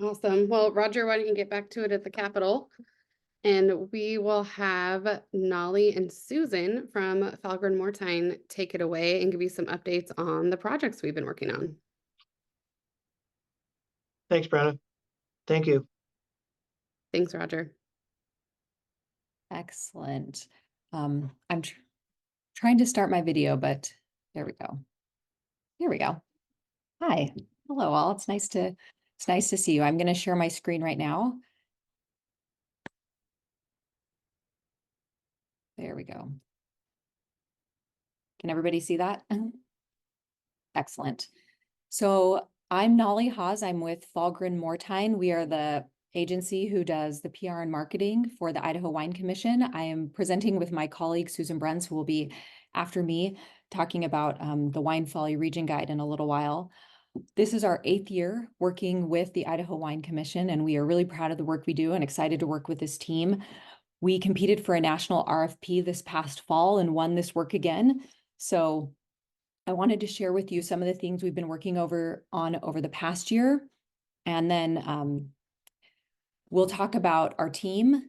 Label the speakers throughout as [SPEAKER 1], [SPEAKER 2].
[SPEAKER 1] Awesome. Well, Roger, why don't you get back to it at the Capitol? And we will have Nollie and Susan from Fahlgren Mortine take it away and give you some updates on the projects we've been working on.
[SPEAKER 2] Thanks, Brenna. Thank you.
[SPEAKER 1] Thanks, Roger.
[SPEAKER 3] Excellent. I'm trying to start my video, but there we go. Here we go. Hi. Hello all. It's nice to see you. I'm going to share my screen right now. There we go. Can everybody see that? Excellent. So I'm Nollie Haws. I'm with Fahlgren Mortine. We are the agency who does the PR and marketing for the Idaho Wine Commission. I am presenting with my colleague, Susan Bruns, who will be after me talking about the Wine Folly Region Guide in a little while. This is our 8th year working with the Idaho Wine Commission, and we are really proud of the work we do and excited to work with this team. We competed for a national RFP this past fall and won this work again. So I wanted to share with you some of the things we've been working over the past year. And then we'll talk about our team,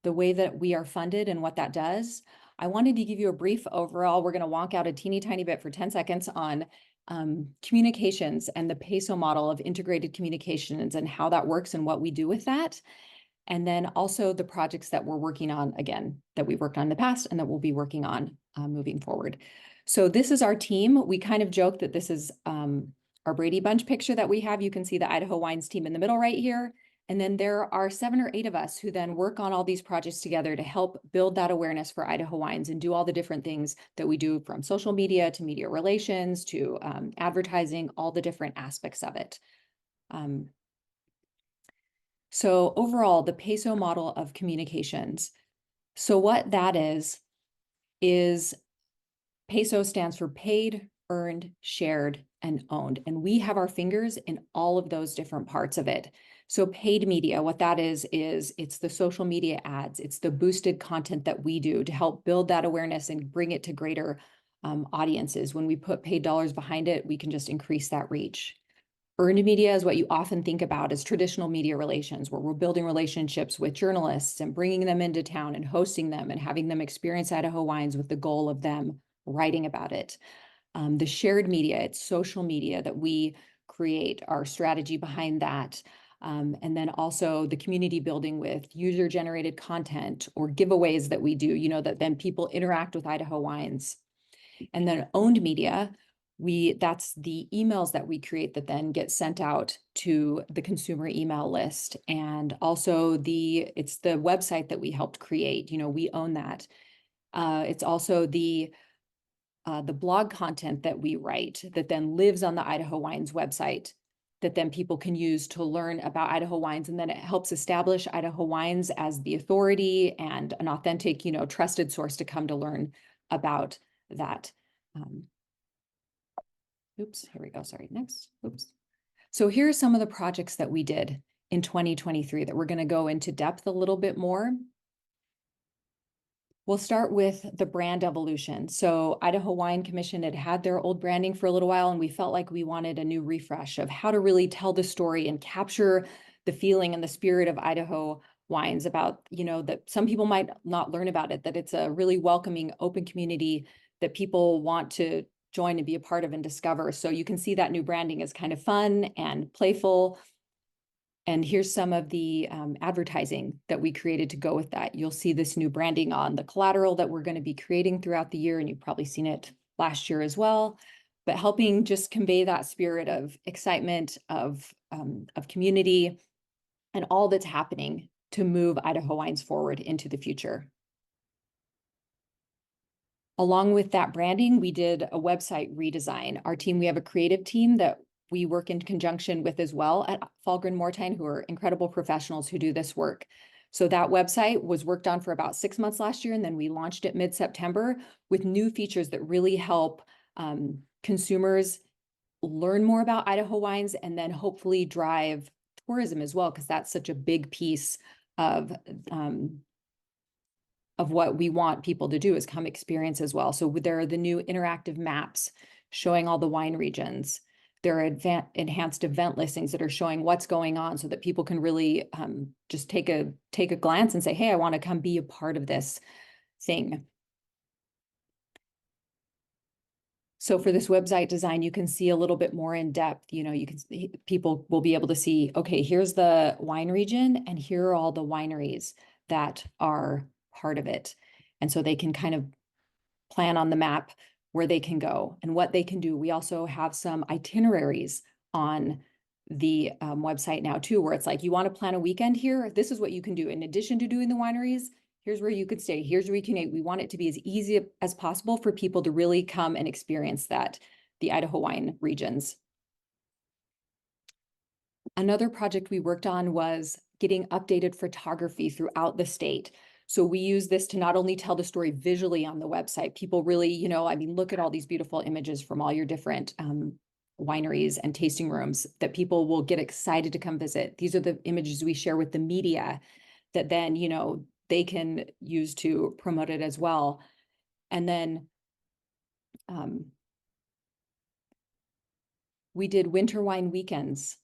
[SPEAKER 3] the way that we are funded and what that does. I wanted to give you a brief overall. We're going to wonk out a teeny tiny bit for 10 seconds on communications and the PESO model of integrated communications and how that works and what we do with that. And then also the projects that we're working on, again, that we've worked on in the past and that we'll be working on moving forward. So this is our team. We kind of joke that this is our Brady Bunch picture that we have. You can see the Idaho Wines team in the middle right here. And then there are 7 or 8 of us who then work on all these projects together to help build that awareness for Idaho wines and do all the different things that we do, from social media to media relations to advertising, all the different aspects of it. So overall, the PESO model of communications. So what that is PESO stands for paid, earned, shared, and owned. And we have our fingers in all of those different parts of it. So paid media, what that is it's the social media ads, it's the boosted content that we do to help build that awareness and bring it to greater audiences. When we put paid dollars behind it, we can just increase that reach. Earned media is what you often think about as traditional media relations, where we're building relationships with journalists and bringing them into town and hosting them and having them experience Idaho wines with the goal of them writing about it. The shared media, it's social media that we create, our strategy behind that. And then also the community building with user-generated content or giveaways that we do, that then people interact with Idaho wines. And then owned media, that's the emails that we create that then get sent out to the consumer email list. And also it's the website that we helped create, we own that. It's also the blog content that we write that then lives on the Idaho Wines website that then people can use to learn about Idaho wines. And then it helps establish Idaho wines as the authority and an authentic, trusted source to come to learn about that. Oops, here we go. Sorry, next. Oops. So here are some of the projects that we did in 2023 that we're going to go into depth a little bit more. We'll start with the brand evolution. So Idaho Wine Commission had their old branding for a little while, and we felt like we wanted a new refresh of how to really tell the story and capture the feeling and the spirit of Idaho wines about, that some people might not learn about it, that it's a really welcoming, open community that people want to join and be a part of and discover. So you can see that new branding is kind of fun and playful. And here's some of the advertising that we created to go with that. You'll see this new branding on the collateral that we're going to be creating throughout the year, and you've probably seen it last year as well, but helping just convey that spirit of excitement, of community, and all that's happening to move Idaho wines forward into the future. Along with that branding, we did a website redesign. Our team, we have a creative team that we work in conjunction with as well at Fahlgren Mortine, who are incredible professionals who do this work. So that website was worked on for about 6 months last year, and then we launched it mid-September with new features that really help consumers learn more about Idaho wines and then hopefully drive tourism as well, because that's such a big piece of what we want people to do is come experience as well. So there are the new interactive maps showing all the wine regions. There are enhanced event listings that are showing what's going on so that people can really just take a glance and say, hey, I want to come be a part of this thing. So for this website design, you can see a little bit more in depth. You know, you can people will be able to see, okay, here's the wine region and here are all the wineries that are part of it. And so they can kind of plan on the map where they can go and what they can do. We also have some itineraries on the website now too, where it's like, you want to plan a weekend here? This is what you can do. In addition to doing the wineries, here's where you could stay. Here's where you can eat. We want it to be as easy as possible for people to really come and experience that, the Idaho wine regions. Another project we worked on was getting updated photography throughout the state. So we use this to not only tell the story visually on the website, people really, you know, I mean, look at all these beautiful images from all your different wineries and tasting rooms that people will get excited to come visit. These are the images we share with the media that then, you know, they can use to promote it as well. And then we did winter wine weekends.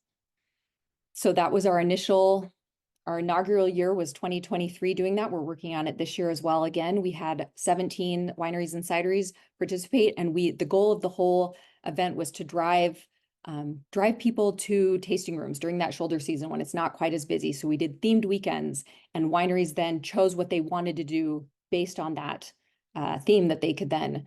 [SPEAKER 3] So that was our inaugural year was 2023 doing that. We're working on it this year as well. Again, we had 17 wineries and cideries participate, and the goal of the whole event was to drive people to tasting rooms during that shoulder season when it's not quite as busy. So we did themed weekends, and wineries then chose what they wanted to do based on that theme that they could then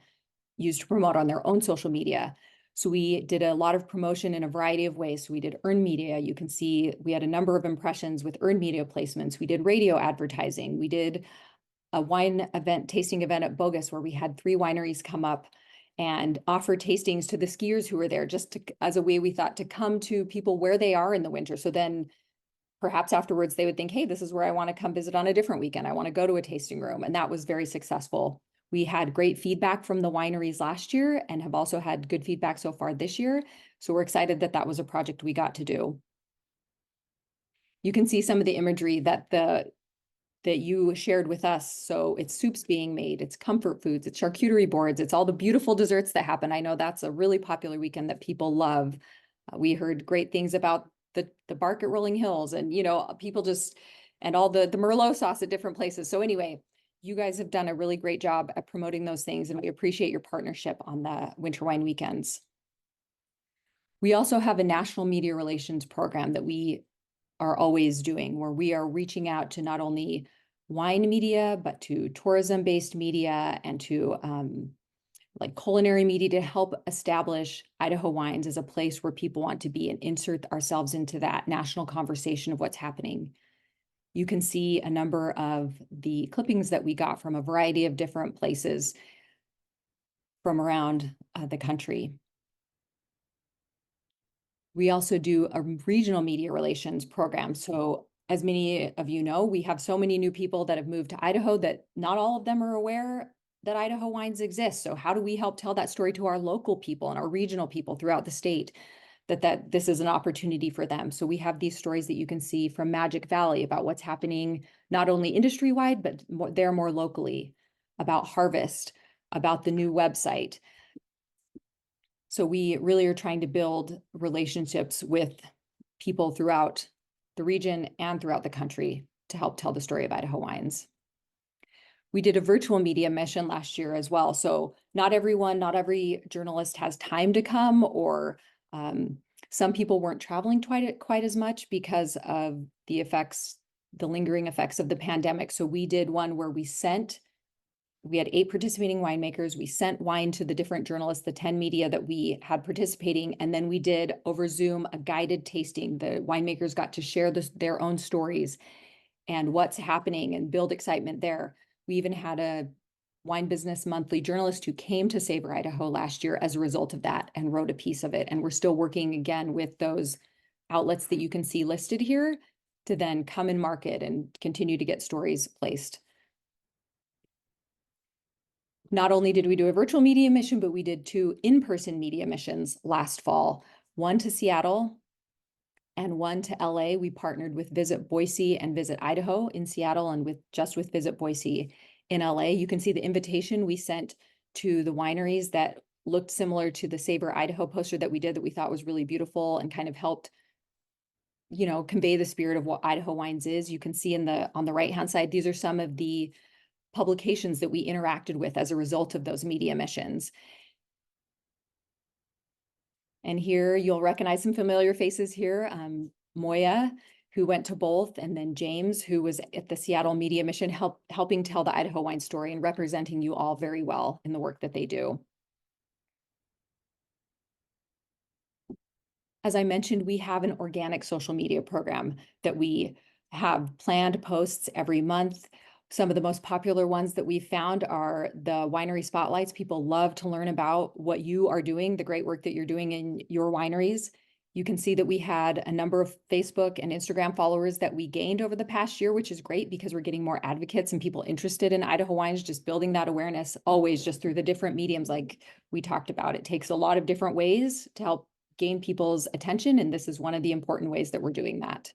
[SPEAKER 3] use to promote on their own social media. So we did a lot of promotion in a variety of ways. So we did earned media. You can see we had a number of impressions with earned media placements. We did radio advertising. We did a wine event, tasting event at Bogus, where we had 3 wineries come up and offer tastings to the skiers who were there, just as a way we thought to come to people where they are in the winter. So then perhaps afterwards they would think, hey, this is where I want to come visit on a different weekend. I want to go to a tasting room. And that was very successful. We had great feedback from the wineries last year and have also had good feedback so far this year. So we're excited that that was a project we got to do. You can see some of the imagery that you shared with us. So it's soups being made, it's comfort foods, it's charcuterie boards, it's all the beautiful desserts that happen. I know that's a really popular weekend that people love. We heard great things about the bark at Rolling Hills, and you know, people just, and all the Merlot sauce at different places. So anyway, you guys have done a really great job at promoting those things, and we appreciate your partnership on the winter wine weekends. We also have a national media relations program that we are always doing, where we are reaching out to not only wine media, but to tourism-based media and to like culinary media to help establish Idaho wines as a place where people want to be and insert ourselves into that national conversation of what's happening. You can see a number of the clippings that we got from a variety of different places from around the country. We also do a regional media relations program. So as many of you know, we have so many new people that have moved to Idaho that not all of them are aware that Idaho wines exist. So how do we help tell that story to our local people and our regional people throughout the state that this is an opportunity for them? So we have these stories that you can see from Magic Valley about what's happening, not only industry-wide, but more locally, about harvest, about the new website. So we really are trying to build relationships with people throughout the region and throughout the country to help tell the story of Idaho wines. We did a virtual media mission last year as well. So not every journalist has time to come, or some people weren't traveling quite as much because of the lingering effects of the pandemic. So we did one where we had 8 participating winemakers. We sent wine to the different journalists, the 10 media that we had participating. And then we did over Zoom a guided tasting. The winemakers got to share their own stories and what's happening and build excitement there. We even had a Wine Business Monthly journalist who came to Savor Idaho last year as a result of that and wrote a piece of it. And we're still working again with those outlets that you can see listed here to then come and market and continue to get stories placed. Not only did we do a virtual media mission, but we did 2 in-person media missions last fall, one to Seattle and one to LA. We partnered with Visit Boise and Visit Idaho in Seattle, and with Visit Boise in LA. You can see the invitation we sent to the wineries that looked similar to the Savor Idaho poster that we did that we thought was really beautiful and kind of helped, convey the spirit of what Idaho Wines is. You can see on the right-hand side, these are some of the publications that we interacted with as a result of those media missions. And here you'll recognize some familiar faces here. Moya, who went to both, and then James, who was at the Seattle Media Mission, helping tell the Idaho wine story and representing you all very well in the work that they do. As I mentioned, we have an organic social media program that we have planned posts every month. Some of the most popular ones that we've found are the winery spotlights. People love to learn about what you are doing, the great work that you're doing in your wineries. You can see that we had a number of Facebook and Instagram followers that we gained over the past year, which is great because we're getting more advocates and people interested in Idaho wines, just building that awareness always just through the different mediums like we talked about. It takes a lot of different ways to help gain people's attention, and this is one of the important ways that we're doing that.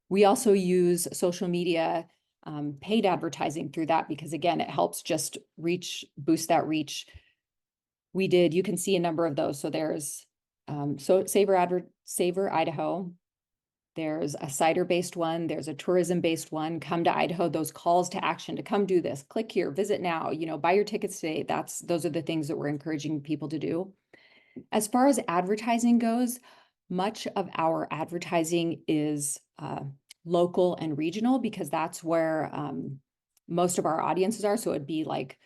[SPEAKER 3] We also use social media paid advertising through that because, again, it helps just boost that reach. You can see a number of those. So there's Savor Idaho. There's a cider-based one. There's a tourism-based one. Come to Idaho. Those calls to action to come do this. Click here. Visit now. Buy your tickets today. Those are the things that we're encouraging people to do. As far as advertising goes, much of our advertising is local and regional because that's where most of our audiences are. So it'd be like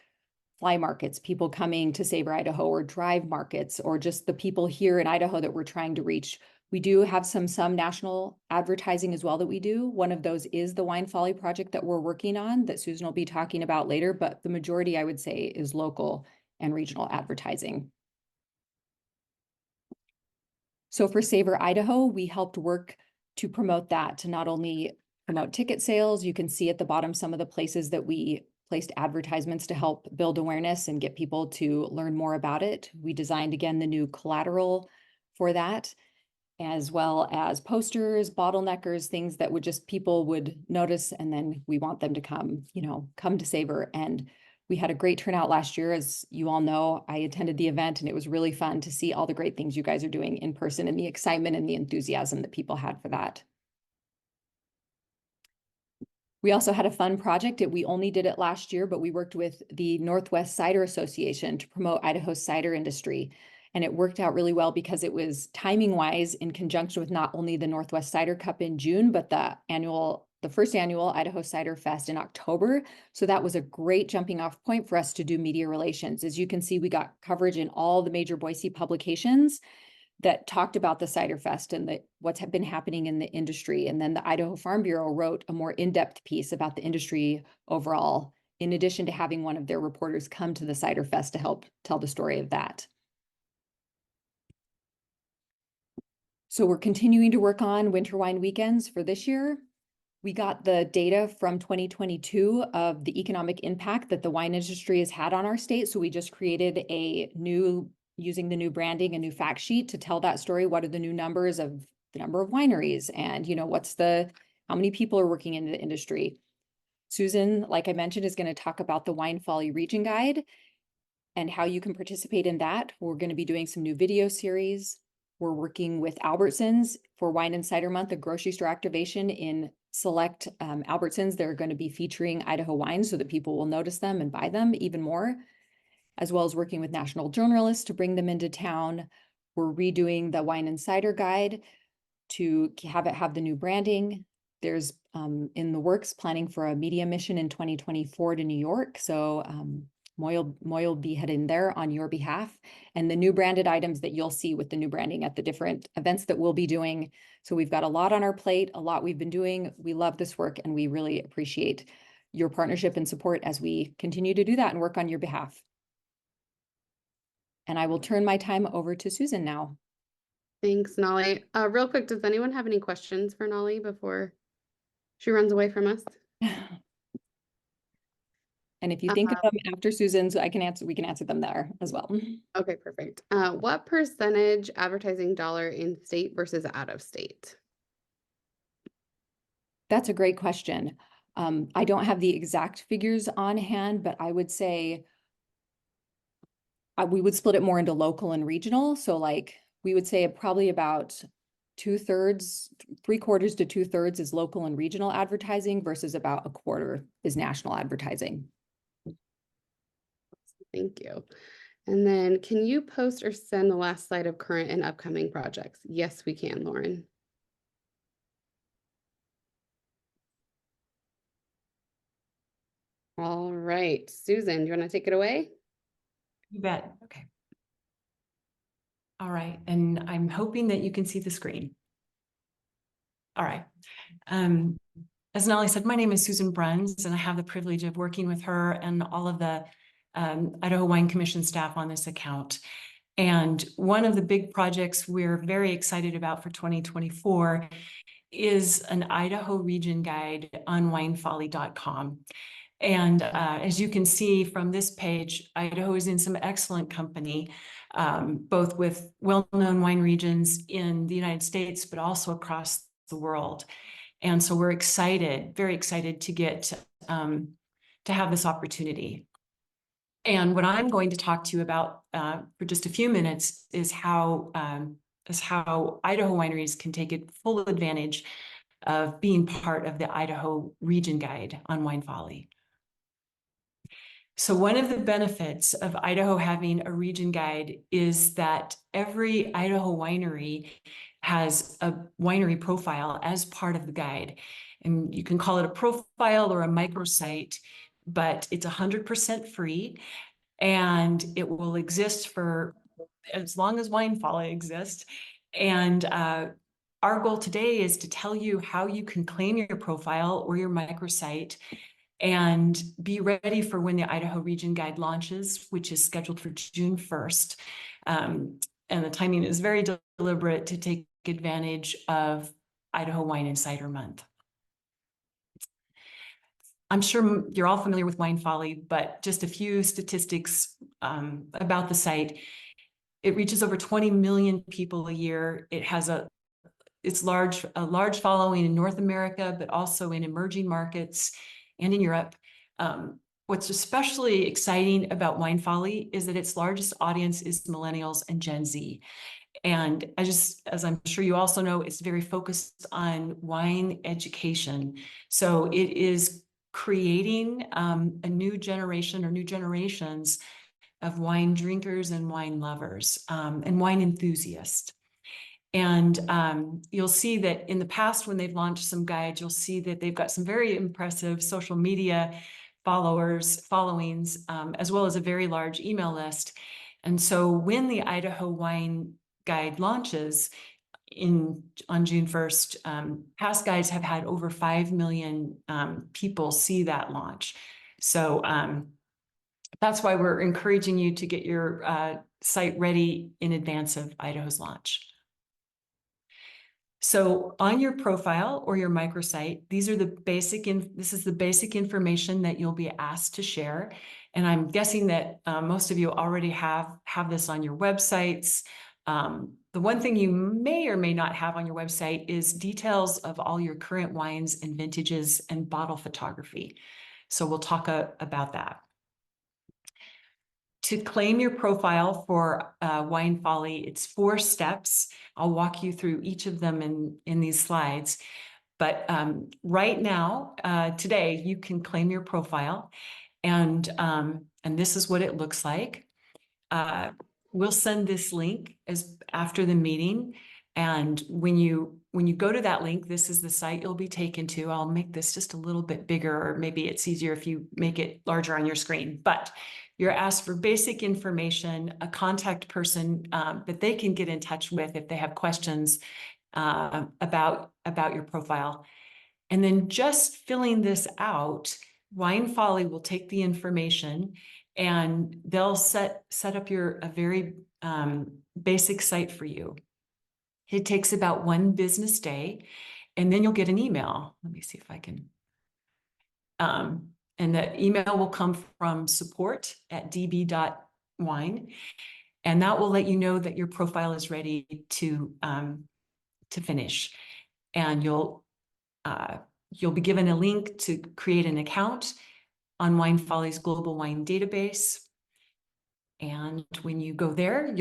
[SPEAKER 3] fly markets, people coming to Savor Idaho, or drive markets, or just the people here in Idaho that we're trying to reach. We do have some national advertising as well that we do. One of those is the Wine Folly project that we're working on that Susan will be talking about later, but the majority, I would say, is local and regional advertising. So for Savor Idaho, we helped work to promote that, to not only promote ticket sales. You can see at the bottom some of the places that we placed advertisements to help build awareness and get people to learn more about it. We designed, again, the new collateral for that, as well as posters, bottleneckers, things that people would notice, and then we want them to come to Savor. And we had a great turnout last year. As you all know, I attended the event and it was really fun to see all the great things you guys are doing in person and the excitement and the enthusiasm that people had for that. We also had a fun project. We only did it last year, but we worked with the Northwest Cider Association to promote Idaho's cider industry. And it worked out really well because it was timing wise in conjunction with not only the Northwest Cider Cup in June, but the first annual Idaho Cider Fest in October. So that was a great jumping off point for us to do media relations. As you can see, we got coverage in all the major Boise publications that talked about the Cider Fest and what's been happening in the industry. And then the Idaho Farm Bureau wrote a more in-depth piece about the industry overall, in addition to having one of their reporters come to the Cider Fest to help tell the story of that. So we're continuing to work on winter wine weekends for this year. We got the data from 2022 of the economic impact that the wine industry has had on our state. So we just created using the new branding, a new fact sheet to tell that story. What are the new numbers of the number of wineries, and how many people are working in the industry? Susan, like I mentioned, is going to talk about the Wine Folly Region Guide and how you can participate in that. We're going to be doing some new video series. We're working with Albertsons for Wine and Cider Month, a grocery store activation in select Albertsons. They're going to be featuring Idaho wines so that people will notice them and buy them even more, as well as working with national journalists to bring them into town. We're redoing the Wine and Cider Guide to have the new branding. There's in the works planning for a media mission in 2024 to New York. So Moya will be heading there on your behalf, and the new branded items that you'll see with the new branding at the different events that we'll be doing. So we've got a lot on our plate, a lot we've been doing. We love this work and we really appreciate your partnership and support as we continue to do that and work on your behalf. And I will turn my time over to Susan now.
[SPEAKER 1] Thanks, Nollie. Real quick, does anyone have any questions for Nollie before she runs away from us?
[SPEAKER 3] And if you think of them after Susan's, we can answer them there as well.
[SPEAKER 1] Okay, perfect. What percentage advertising dollar in state versus out of state?
[SPEAKER 3] That's a great question. I don't have the exact figures on hand, but I would say we would split it more into local and regional. So like, we would say probably about 2/3, 3/4 to 2/3 is local and regional advertising versus about 1/4 is national advertising.
[SPEAKER 1] Thank you. And then can you post or send the last slide of current and upcoming projects? Yes, we can, Lauren. All right, Susan, do you want to take it away?
[SPEAKER 4] You bet. Okay. All right. And I'm hoping that you can see the screen. All right. As Nollie said, my name is Susan Bruns, and I have the privilege of working with her and all of the Idaho Wine Commission staff on this account. And one of the big projects we're very excited about for 2024 is an Idaho region guide on winefolly.com. And as you can see from this page, Idaho is in some excellent company, both with well-known wine regions in the United States, but also across the world. And so we're excited, very excited to get to have this opportunity. And what I'm going to talk to you about for just a few minutes is how Idaho wineries can take full advantage of being part of the Idaho Region Guide on Wine Folly. So one of the benefits of Idaho having a region guide is that every Idaho winery has a winery profile as part of the guide. And you can call it a profile or a microsite, but it's 100% free, and it will exist for as long as Wine Folly exists. And our goal today is to tell you how you can claim your profile or your microsite and be ready for when the Idaho Region Guide launches, which is scheduled for June 1st. And the timing is very deliberate to take advantage of Idaho Wine Insider Month. I'm sure you're all familiar with Wine Folly, but just a few statistics about the site. It reaches over 20 million people a year. It has a large following in North America, but also in emerging markets and in Europe. What's especially exciting about Wine Folly is that its largest audience is millennials and Gen Z. And as I'm sure you also know, it's very focused on wine education. So it is creating a new generation or new generations of wine drinkers and wine lovers and wine enthusiasts. And you'll see that in the past, when they've launched some guides, you'll see that they've got some very impressive social media followings, as well as a very large email list. And so when the Idaho Wine Guide launches on June 1st, past guides have had over 5 million people see that launch. So that's why we're encouraging you to get your site ready in advance of Idaho's launch. So on your profile or your microsite, this is the basic information that you'll be asked to share. And I'm guessing that most of you already have this on your websites. The one thing you may or may not have on your website is details of all your current wines and vintages and bottle photography. So we'll talk about that. To claim your profile for Wine Folly, it's 4 steps. I'll walk you through each of them in these slides. But right now, today, you can claim your profile, and this is what it looks like. We'll send this link after the meeting, and when you go to that link, this is the site you'll be taken to. I'll make this just a little bit bigger, or maybe it's easier if you make it larger on your screen. But you're asked for basic information, a contact person that they can get in touch with if they have questions about your profile. And then just filling this out, Wine Folly will take the information and they'll set up a very basic site for you. It takes about 1 business day, and then you'll get an email. Let me see if I can. And the email will come from support@db.wine, and that will let you know that your profile is ready to finish. And you'll be given a link to create an account on Wine Folly's global wine database. And when you go there,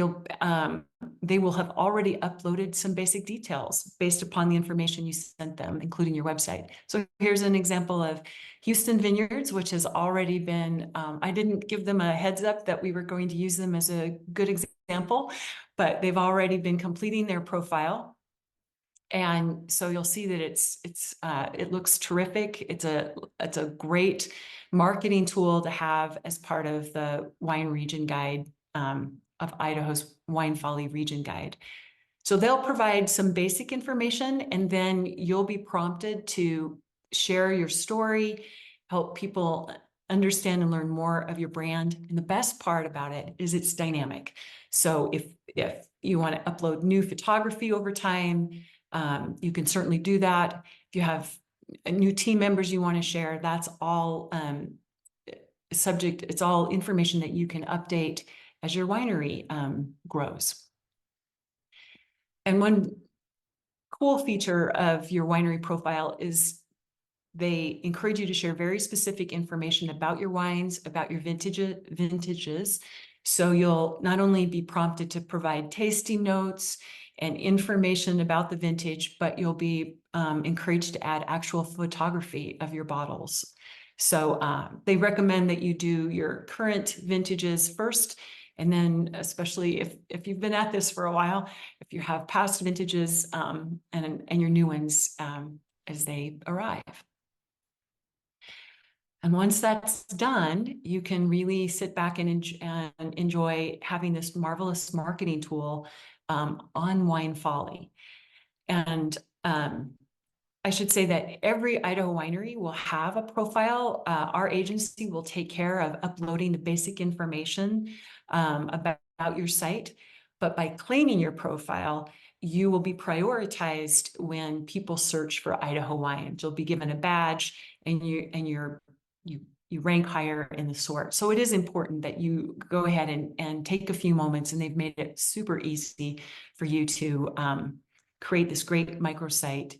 [SPEAKER 4] they will have already uploaded some basic details based upon the information you sent them, including your website. So here's an example of Houston Vineyards, which has already been, I didn't give them a heads up that we were going to use them as a good example, but they've already been completing their profile. And so you'll see that it looks terrific. It's a great marketing tool to have as part of the wine region guide, of Idaho's Wine Folly Region Guide. So they'll provide some basic information, and then you'll be prompted to share your story, help people understand and learn more of your brand. And the best part about it is it's dynamic. So if you want to upload new photography over time, you can certainly do that. If you have new team members you want to share, that's all it's all information that you can update as your winery grows. And one cool feature of your winery profile is they encourage you to share very specific information about your wines, about your vintages. So you'll not only be prompted to provide tasting notes and information about the vintage, but you'll be encouraged to add actual photography of your bottles. So they recommend that you do your current vintages first, and then especially if you've been at this for a while, if you have past vintages and your new ones as they arrive. And once that's done, you can really sit back and enjoy having this marvelous marketing tool on Wine Folly. And I should say that every Idaho winery will have a profile. Our agency will take care of uploading the basic information about your site. But by claiming your profile, you will be prioritized when people search for Idaho wines. You'll be given a badge, and you rank higher in the sort. So it is important that you go ahead and take a few moments, and they've made it super easy for you to create this great microsite.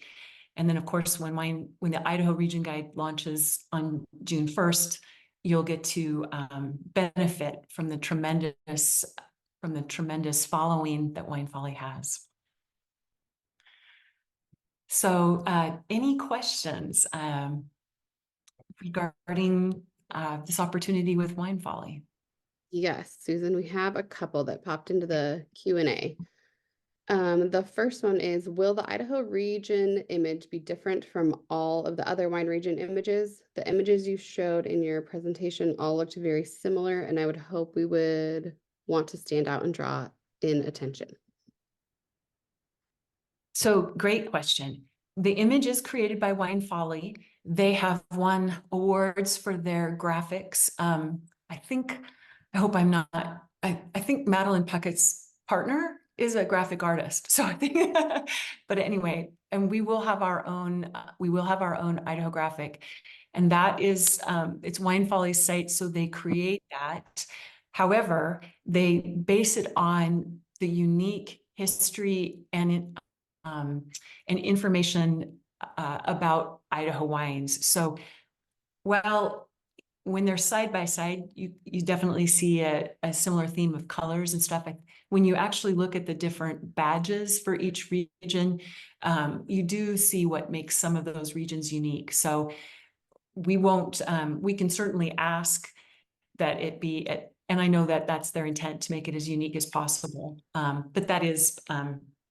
[SPEAKER 4] And then, of course, when the Idaho Region Guide launches on June 1st, you'll get to benefit from the tremendous following that Wine Folly has. So any questions regarding this opportunity with Wine Folly?
[SPEAKER 1] Yes, Susan, we have a couple that popped into the Q&A. The first one is, will the Idaho region image be different from all of the other wine region images? The images you showed in your presentation all looked very similar, and I would hope we would want to stand out and draw in attention.
[SPEAKER 4] So great question. The image is created by Wine Folly. They have won awards for their graphics. I hope I'm not, I think Madeline Puckett's partner is a graphic artist. So I think, but anyway, and we will have our own Idaho graphic, and that is, it's Wine Folly's site. So they create that. However, they base it on the unique history and information about Idaho wines. So, well, when they're side by side, you definitely see a similar theme of colors and stuff. When you actually look at the different badges for each region, you do see what makes some of those regions unique. So we can certainly ask that it be, and I know that that's their intent, to make it as unique as possible, but that is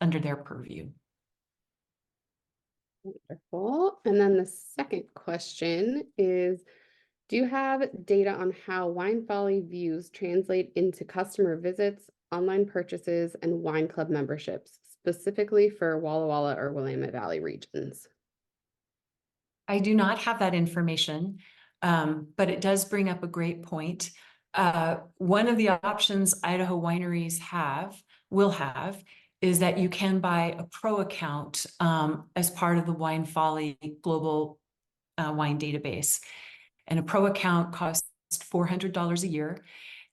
[SPEAKER 4] under their purview.
[SPEAKER 1] Wonderful. And then the second question is, do you have data on how Wine Folly views translate into customer visits, online purchases, and wine club memberships, specifically for Walla Walla or Willamette Valley regions?
[SPEAKER 4] I do not have that information, but it does bring up a great point. One of the options Idaho wineries will have is that you can buy a pro account as part of the Wine Folly global wine database. And a pro account costs $400 a year.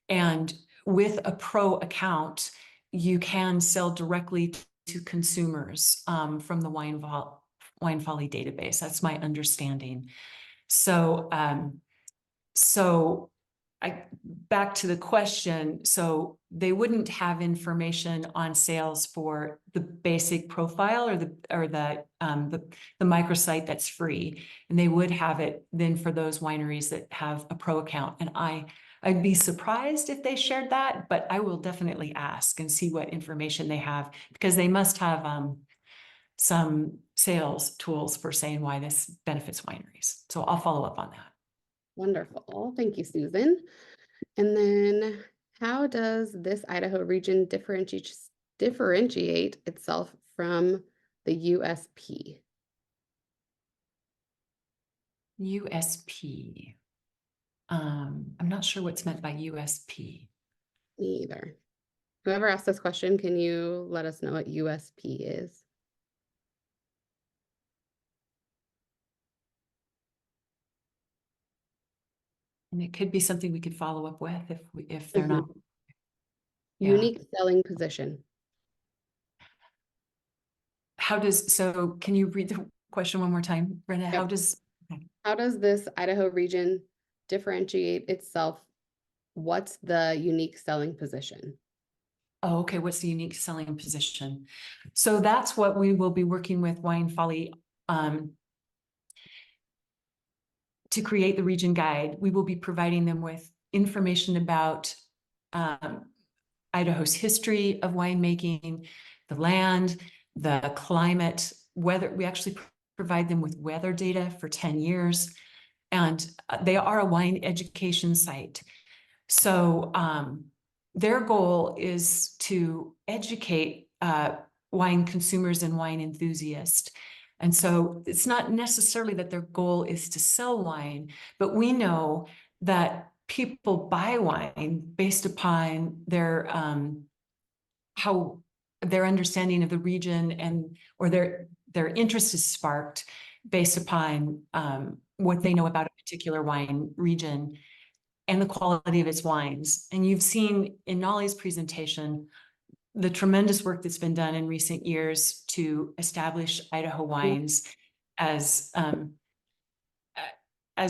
[SPEAKER 4] And with a pro account, you can sell directly to consumers from the Wine Folly database. That's my understanding. So back to the question, so they wouldn't have information on sales for the basic profile or the microsite that's free, and they would have it then for those wineries that have a pro account. And I'd be surprised if they shared that, but I will definitely ask and see what information they have, because they must have some sales tools for saying why this benefits wineries. So I'll follow up on that.
[SPEAKER 1] Wonderful. Thank you, Susan. And then how does this Idaho region differentiate itself from the USP?
[SPEAKER 4] USP. I'm not sure what's meant by USP.
[SPEAKER 1] Me either. Whoever asked this question, can you let us know what USP is?
[SPEAKER 4] And it could be something we could follow up with if they're not. Yeah.
[SPEAKER 1] Unique selling position.
[SPEAKER 4] So can you read the question one more time, Brenda?
[SPEAKER 1] Yep.
[SPEAKER 4] How
[SPEAKER 1] does this Idaho region differentiate itself? What's the unique selling position?
[SPEAKER 4] Oh, okay. What's the unique selling position? So that's what we will be working with Wine Folly to create the region guide. We will be providing them with information about Idaho's history of winemaking, the land, the climate, weather. We actually provide them with weather data for 10 years, and they are a wine education site. So their goal is to educate wine consumers and wine enthusiasts. And so it's not necessarily that their goal is to sell wine, but we know that people buy wine based upon their how their understanding of the region or their interest is sparked based upon what they know about a particular wine region and the quality of its wines. And you've seen in Nollie's presentation the tremendous work that's been done in recent years to establish Idaho wines as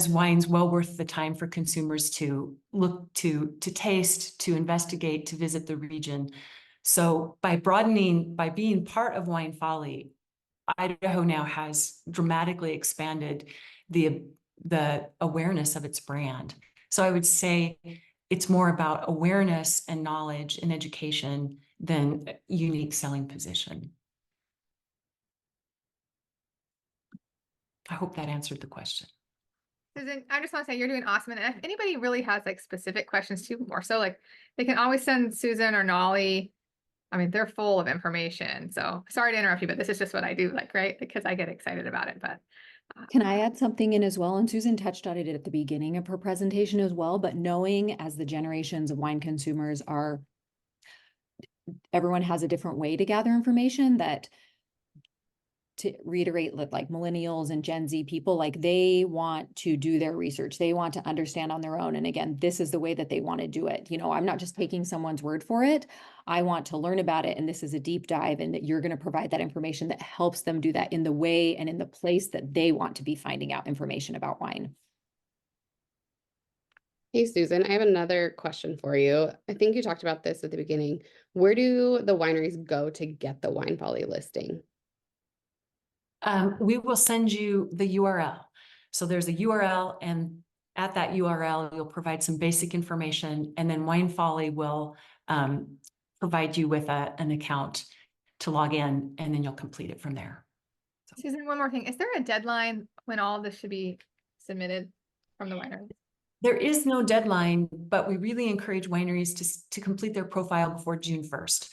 [SPEAKER 4] wines well worth the time for consumers to look to taste, to investigate, to visit the region. So by being part of Wine Folly, Idaho now has dramatically expanded the awareness of its brand. So I would say it's more about awareness and knowledge and education than unique selling position. I hope that answered the question.
[SPEAKER 5] Susan, I just want to say you're doing awesome. And if anybody really has like specific questions too, more so like they can always send Susan or Nollie. I mean, they're full of information. So sorry to interrupt you, but this is just what I do, like, right? Because I get excited about it. But
[SPEAKER 3] Can I add something in as well? And Susan touched on it at the beginning of her presentation as well, but knowing as the generations of wine consumers everyone has a different way to gather information, that to reiterate, like millennials and Gen Z people, like they want to do their research. They want to understand on their own. And again, this is the way that they want to do it. You know, I'm not just taking someone's word for it. I want to learn about it. And this is a deep dive, and that you're going to provide that information that helps them do that in the way and in the place that they want to be finding out information about wine.
[SPEAKER 1] Hey, Susan, I have another question for you. I think you talked about this at the beginning. Where do the wineries go to get the Wine Folly listing?
[SPEAKER 4] We will send you the URL. So there's a URL, and at that URL, you'll provide some basic information, and then Wine Folly will provide you with an account to log in, and then you'll complete it from there. So.
[SPEAKER 5] Susan, one more thing. Is there a deadline when all of this should be submitted from the winery?
[SPEAKER 4] There is no deadline, but we really encourage wineries to complete their profile before June 1st.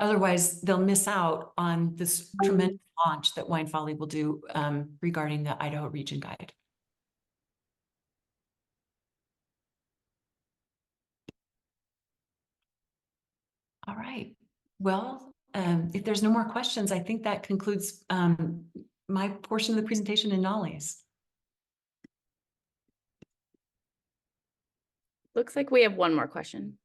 [SPEAKER 4] Otherwise, they'll miss out on this tremendous launch that Wine Folly will do regarding the Idaho Region Guide. All right. Well, if there's no more questions, I think that concludes my portion of the presentation in Nollie's.
[SPEAKER 6] Looks like we have one more question.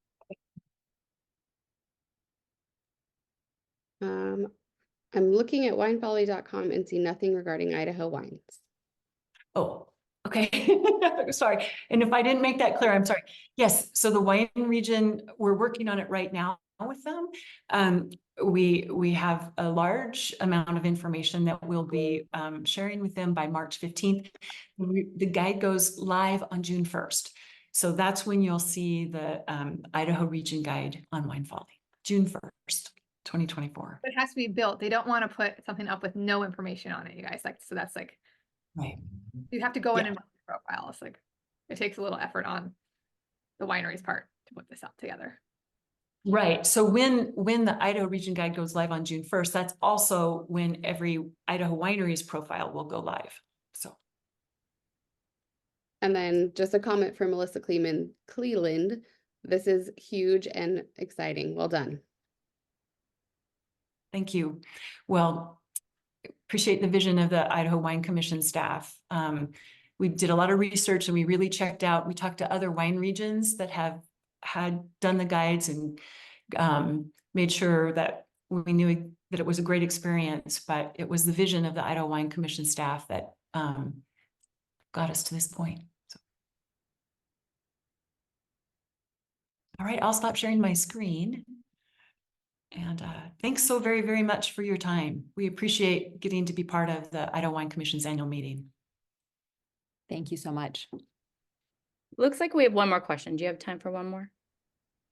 [SPEAKER 1] I'm looking at winefolly.com and see nothing regarding Idaho wines.
[SPEAKER 4] Oh, Okay, sorry. And if I didn't make that clear, I'm sorry. Yes, so the wine region, we're working on it right now with them. We have a large amount of information that we'll be sharing with them by March 15th. The guide goes live on June 1st. So that's when you'll see the Idaho Region Guide on wine folly, June 1st, 2024.
[SPEAKER 5] But it has to be built. They don't want to put something up with no information on it, you guys. Like, so that's like,
[SPEAKER 4] Right.
[SPEAKER 5] you have to go in
[SPEAKER 4] Yeah.
[SPEAKER 5] and make a profile. It's like, it takes a little effort on the winery's part to put this out together.
[SPEAKER 4] Right. So when the Idaho Region Guide goes live on June 1st, that's also when every Idaho winery's profile will go live. So
[SPEAKER 1] And then just a comment from Melissa Cleland. This is huge and exciting. Well done.
[SPEAKER 4] thank you. Well, appreciate the vision of the Idaho Wine Commission staff. We did a lot of research and we really checked out, we talked to other wine regions that have had done the guides and made sure that we knew that it was a great experience, but it was the vision of the Idaho Wine Commission staff that got us to this point. So. All right, I'll stop sharing my screen. And thanks so very, very much for your time. We appreciate getting to be part of the Idaho Wine Commission's annual meeting.
[SPEAKER 3] Thank you so much.
[SPEAKER 6] Looks like we have one more question. Do you have time for one more?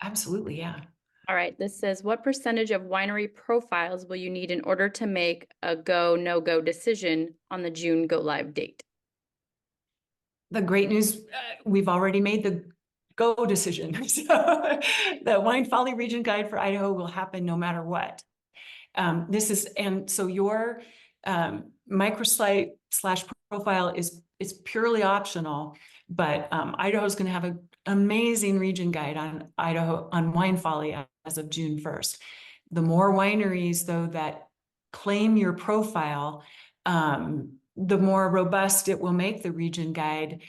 [SPEAKER 4] Absolutely, yeah.
[SPEAKER 6] All right, this says, what percentage of winery profiles will you need in order to make a go, no-go decision on the June go live date?
[SPEAKER 4] The great news, we've already made the go decision. So the Wine Folly Region Guide for Idaho will happen no matter what. So your microsite / profile is purely optional, but Idaho's going to have an amazing region guide on Idaho on Wine Folly as of June 1st. The more wineries though that claim your profile, the more robust it will make the region guide.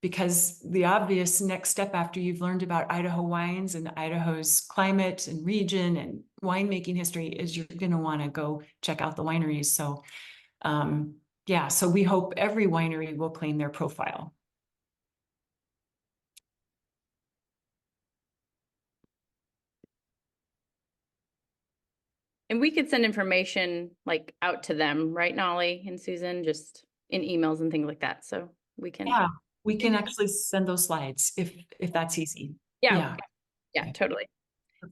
[SPEAKER 4] Because the obvious next step after you've learned about Idaho wines and Idaho's climate and region and winemaking history is you're going to want to go check out the wineries. So yeah, so we hope every winery will claim their profile.
[SPEAKER 6] And we could send information like out to them, right, Nollie and Susan, just in emails and things like that. So we can.
[SPEAKER 4] Yeah, we can actually send those slides if that's easy.
[SPEAKER 6] Yeah,
[SPEAKER 4] Okay.
[SPEAKER 6] totally.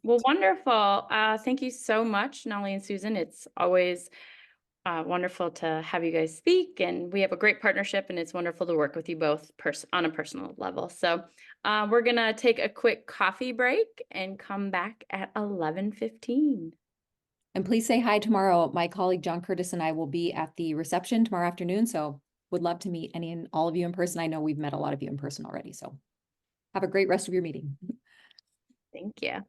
[SPEAKER 6] Well, wonderful. Thank you so much, Nollie and Susan. It's always wonderful to have you guys speak, and we have a great partnership, and it's wonderful to work with you both on a personal level. So we're gonna take a quick coffee break and come back at 11:15.
[SPEAKER 3] And please say hi tomorrow. My colleague John Curtis and I will be at the reception tomorrow afternoon. So would love to meet any and all of you in person. I know we've met a lot of you in person already. So have a great rest of your meeting.
[SPEAKER 6] Thank you.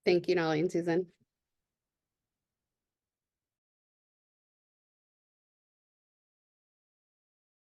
[SPEAKER 1] Thank you, Nollie and Susan.